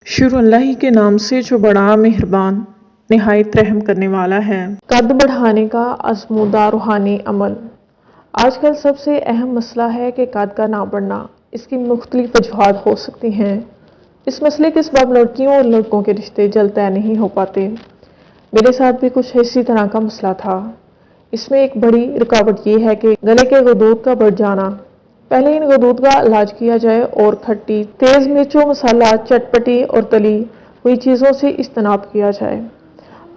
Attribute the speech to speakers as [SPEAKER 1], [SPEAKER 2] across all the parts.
[SPEAKER 1] شروع اللہ ہی کے نام سے جو بڑا مہربان نہایت رحم کرنے والا ہے۔
[SPEAKER 2] قد بڑھانے کا آزمودہ روحانی عمل۔ آج کل سب سے اہم مسئلہ ہے کہ قد کا نہ بڑھنا۔ اس کی مختلف وجوہات ہو سکتی ہیں۔ اس مسئلے کے سبب لڑکیوں اور لڑکوں کے رشتے جلد طے نہیں ہو پاتے۔ میرے ساتھ بھی کچھ اسی طرح کا مسئلہ تھا۔ اس میں ایک بڑی رکاوٹ یہ ہے کہ گلے کے غدود کا بڑھ جانا۔ پہلے ان غدود کا علاج کیا جائے اور کھٹی، تیز مرچوں، مسالہ، چٹپٹی اور تلی ہوئی چیزوں سے اجتناب کیا جائے۔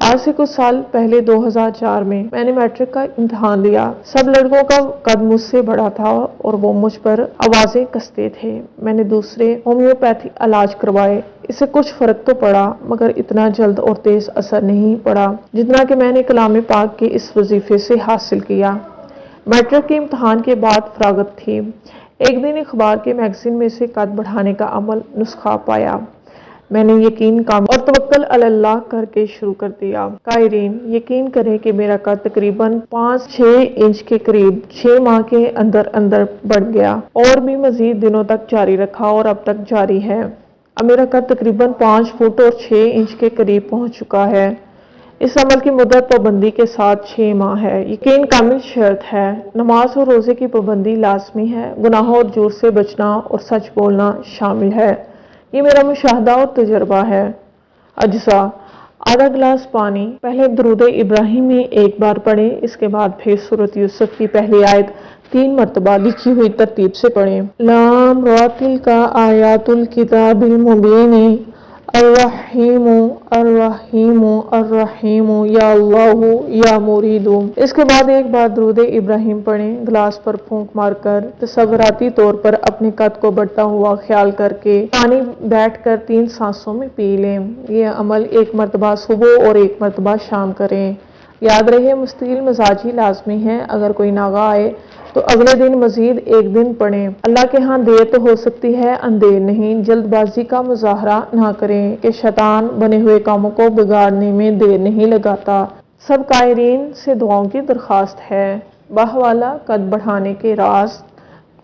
[SPEAKER 2] آج سے کچھ سال پہلے 2004 میں نے میٹرک کا امتحان دیا۔ سب لڑکوں کا قد مجھ سے بڑا تھا اور وہ مجھ پر آوازیں کستے تھے۔ میں نے دوسرے ہومیوپیتھی علاج کروائے۔ اس سے کچھ فرق تو پڑا مگر اتنا جلد اور تیز اثر نہیں پڑا جتنا کہ میں نے کلام پاک کے اس وظیفے سے حاصل کیا۔ میٹرک کے امتحان کے بعد فراغت تھی۔ ایک دن اخبار کے میگزین میں سے قد بڑھانے کا عمل نسخہ پایا۔ میں نے یقین کام اور توکل علی اللہ کر کے شروع کر دیا۔ قائرین، یقین کریں کہ میرا قد تقریباً 5-6 انچ کے قریب 6 ماہ کے اندر بڑھ گیا اور بھی مزید دنوں تک جاری رکھا اور اب تک جاری ہے۔ اب میرا قد تقریباً 5 فٹ اور 6 انچ کے قریب پہنچ چکا ہے۔ اس عمل کی مدت پابندی کے ساتھ 6 ماہ ہے۔ یقین کامل شرط ہے۔ نماز اور روزے کی پابندی لازمی ہے۔ گناہوں اور جھوٹ سے بچنا اور سچ بولنا شامل ہے۔ یہ میرا مشاہدہ اور تجربہ ہے۔ اجزاء: آدھا گلاس پانی۔ پہلے درود ابراہیمی 1 بار پڑھیں، اس کے بعد پھر سورۃ یوسف کی پہلی آیت 3 مرتبہ لکھی ہوئی ترتیب سے پڑھیں۔ لام را تلک آیات الکتاب المبین الرحیم الرحیم الرحیم یا اللہ یا مرید۔ اس کے بعد 1 بار درود ابراہیم پڑھیں۔ گلاس پر پھونک مار کر تصوراتی طور پر اپنے قد کو بڑھتا ہوا خیال کر کے پانی بیٹھ کر 3 سانسوں میں پی لیں۔ یہ عمل 1 مرتبہ صبح اور 1 مرتبہ شام کریں۔ یاد رہے مستقل مزاجی لازمی ہے۔ اگر کوئی ناغہ آئے تو اگلے دن مزید 1 دن پڑھیں۔ اللہ کے ہاں دیر تو ہو سکتی ہے، اندیر نہیں۔ جلد بازی کا مظاہرہ نہ کریں کہ شیطان بنے ہوئے کاموں کو بگاڑنے میں دیر نہیں لگاتا۔ سب قائرین سے دعاؤں کی درخواست ہے۔ بحوالہ قد بڑھانے کے راز،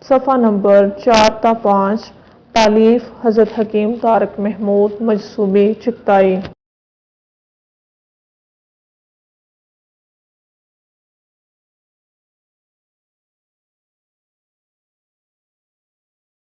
[SPEAKER 2] صفحہ نمبر 4 تا 5، تالیف حضرت حکیم طارق محمود، مجذوبی، چغتائی۔